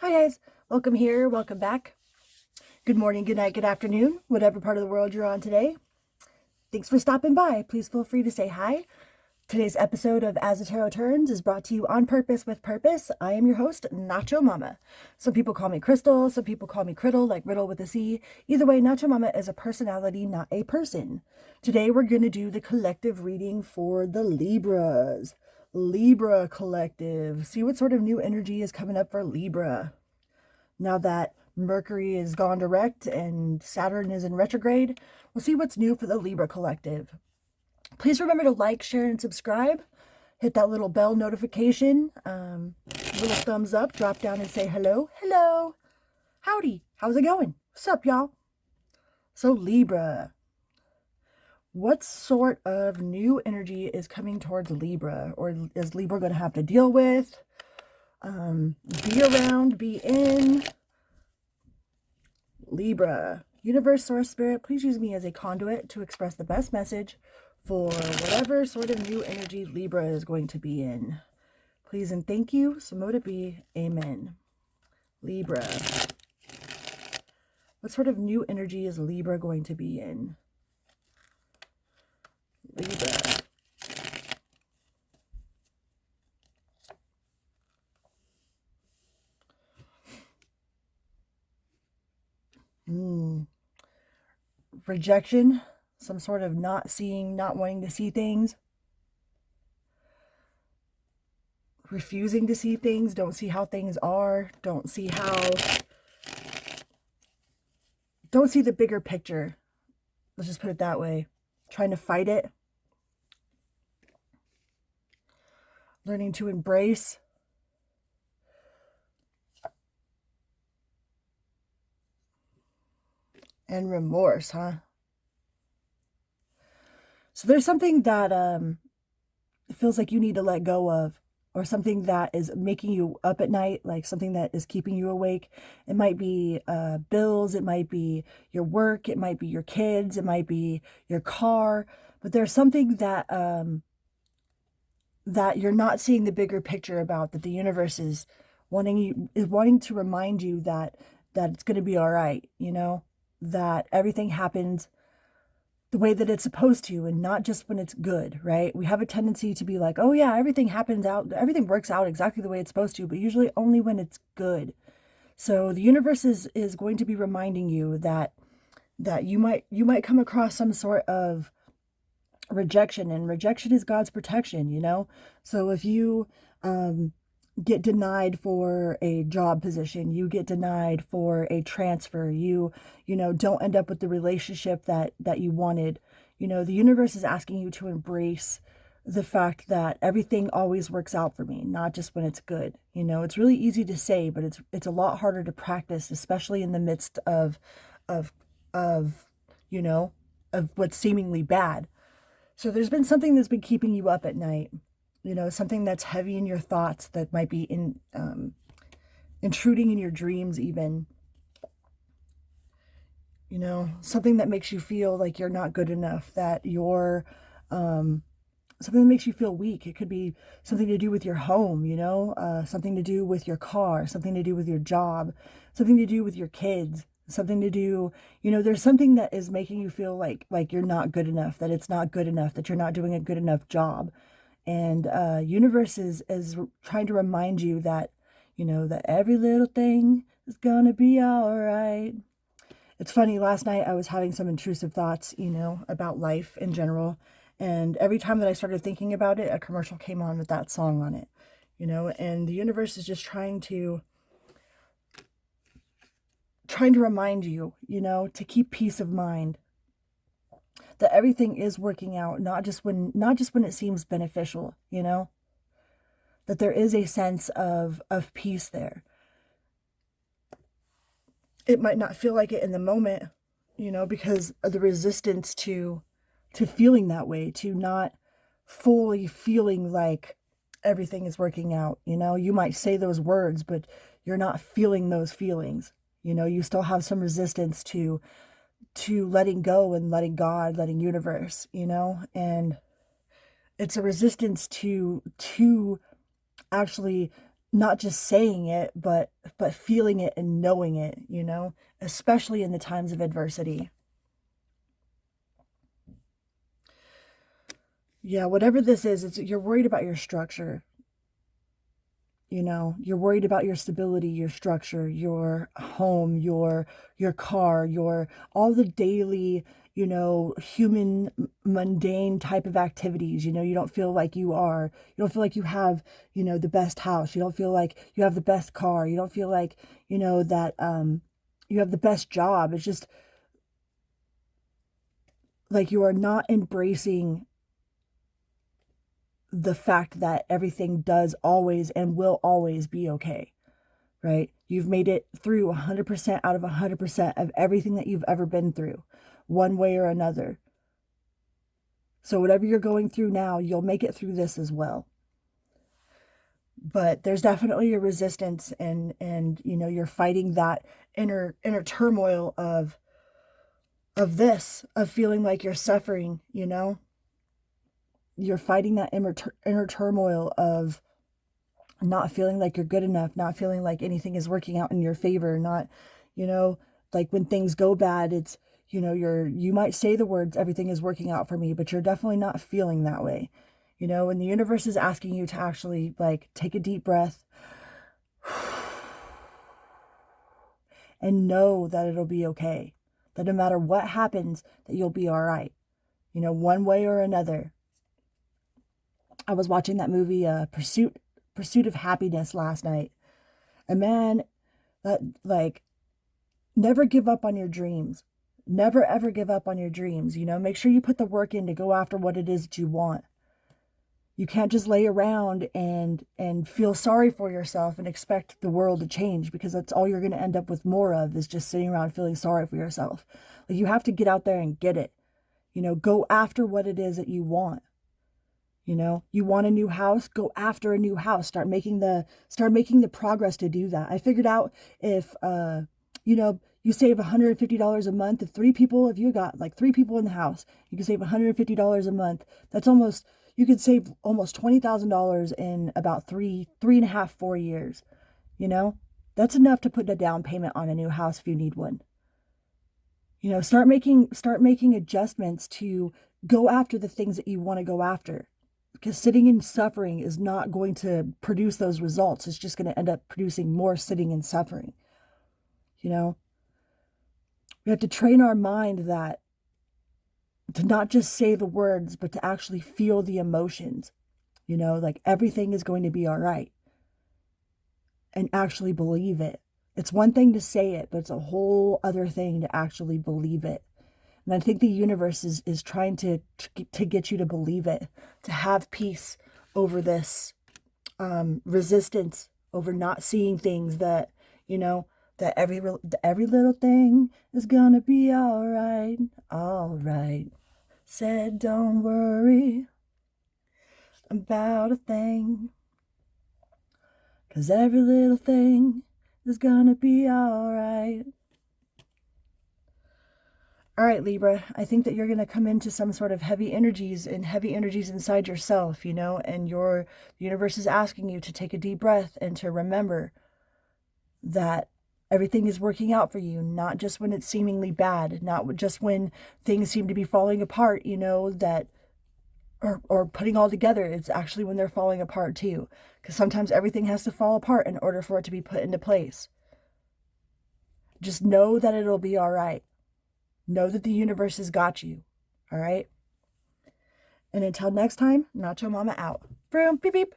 Hi guys, welcome here, welcome back. Good morning, good night, good afternoon, whatever part of the world you're on today. Thanks for stopping by. Please feel free to say hi. Today's episode of As the Tarot Turns is brought to you on purpose with purpose. I am your host, Nacho Mama. Some people call me Crystal, some people call me Criddle, like Riddle with a C. Either way, Nacho Mama is a personality, not a person. Today we're going to do the collective reading for the Libras. Libra collective. See what sort of new energy is coming up for Libra. Now that Mercury is gone direct and Saturn is in retrograde, we'll see what's new for the Libra collective. Please remember to like, share, and subscribe. Hit that little bell notification, little thumbs up, drop down and say hello. Hello. Howdy. How's it going? What's up, y'all? So Libra. What sort of new energy is coming towards Libra? Or is Libra going to have to deal with? Be around, be in. Libra. Universe, Source, Spirit, please use me as a conduit to express the best message for whatever sort of new energy Libra is going to be in. Please and thank you. So mote it be. Amen. Libra. What sort of new energy is Libra going to be in? Libra. Rejection, some sort of not seeing, not wanting to see things. Refusing to see things, don't see how things are, don't see the bigger picture. Let's just put it that way. Trying to fight it. Learning to embrace. And remorse, huh? So there's something that it feels like you need to let go of, or something that is making you up at night, like something that is keeping you awake. It might be bills, it might be your work, it might be your kids, it might be your car, but there's something that that you're not seeing the bigger picture about, that the universe is wanting to remind you that it's going to be all right, you know, that everything happens the way that it's supposed to, and not just when it's good, right? We have a tendency to be like, oh yeah, everything works out exactly the way it's supposed to, but usually only when it's good. So the universe is going to be reminding you that you might come across some sort of rejection, and rejection is God's protection, you know? So if you get denied for a job position, you get denied for a transfer, you know, don't end up with the relationship that you wanted, you know, the universe is asking you to embrace the fact that everything always works out for me, not just when it's good. You know, it's really easy to say, but it's a lot harder to practice, especially in the midst of you know, of what's seemingly bad. So there's been something that's been keeping you up at night, you know, something that's heavy in your thoughts, that might be intruding in your dreams even, you know, something that makes you feel like you're not good enough, that you're, something that makes you feel weak. It could be something to do with your home, you know, something to do with your car, something to do with your job, something to do with your kids, something to do, you know, there's something that is making you feel like you're not good enough, that it's not good enough, that you're not doing a good enough job. And universe is trying to remind you that, you know, that every little thing is gonna be all right. It's funny, last night I was having some intrusive thoughts, you know, about life in general. And every time that I started thinking about it, a commercial came on with that song on it, you know, and the universe is just trying to remind you, you know, to keep peace of mind, that everything is working out, not just when it seems beneficial, you know, that there is a sense of peace there. It might not feel like it in the moment, you know, because of the resistance to feeling that way, to not fully feeling like everything is working out. You know, you might say those words, but you're not feeling those feelings. You know, you still have some resistance to letting go and letting God, letting universe, you know, and it's a resistance to actually not just saying it, but feeling it and knowing it, you know, especially in the times of adversity. Yeah, whatever this is, you're worried about your structure. You know, you're worried about your stability, your structure, your home, your car, your all the daily, you know, human mundane type of activities. You know, you don't feel like you don't feel like you have, you know, the best house. You don't feel like you have the best car. You don't feel like, you know, that you have the best job. It's just like you are not embracing the fact that everything does always and will always be okay, right? You've made it through 100% out of 100% of everything that you've ever been through, one way or another. So whatever you're going through now, you'll make it through this as well. But there's definitely a resistance, and you know, you're fighting that inner turmoil of feeling like you're suffering, you know? You're fighting that inner turmoil of not feeling like you're good enough, not feeling like anything is working out in your favor, not, you know, like when things go bad, it's, you know, you might say the words, everything is working out for me, but you're definitely not feeling that way, you know, and the universe is asking you to actually like take a deep breath and know that it'll be okay, that no matter what happens, that you'll be all right, you know, one way or another. I was watching that movie, Pursuit of Happiness last night. And man, that like, never give up on your dreams. Never ever give up on your dreams. You know, make sure you put the work in to go after what it is that you want. You can't just lay around and feel sorry for yourself and expect the world to change, because that's all you're going to end up with more of, is just sitting around feeling sorry for yourself. Like, you have to get out there and get it. You know, go after what it is that you want. You know, you want a new house, go after a new house. Start making the progress to do that. I figured out if you know, you save $150 a month, if you got like 3 people in the house, you can save $150 a month. That's almost, you could save almost $20,000 in about 3.5, 4 years. You know, that's enough to put a down payment on a new house if you need one. You know, start making adjustments to go after the things that you want to go after. Because sitting and suffering is not going to produce those results. It's just going to end up producing more sitting and suffering. You know, we have to train our mind that to not just say the words, but to actually feel the emotions. You know, like everything is going to be all right. And actually believe it. It's one thing to say it, but it's a whole other thing to actually believe it. And I think the universe is trying to get you to believe it, to have peace over this resistance, over not seeing things, that, you know, that every little thing is gonna be all right, all right. Said don't worry about a thing, 'cause every little thing is gonna be all right. All right, Libra, I think that you're going to come into some sort of heavy energies inside yourself, you know, and the universe is asking you to take a deep breath and to remember that everything is working out for you, not just when it's seemingly bad, not just when things seem to be falling apart, you know, that or putting all together. It's actually when they're falling apart too, because sometimes everything has to fall apart in order for it to be put into place. Just know that it'll be all right. Know that the universe has got you. All right? And until next time, Nacho Mama out. Vroom, beep, beep.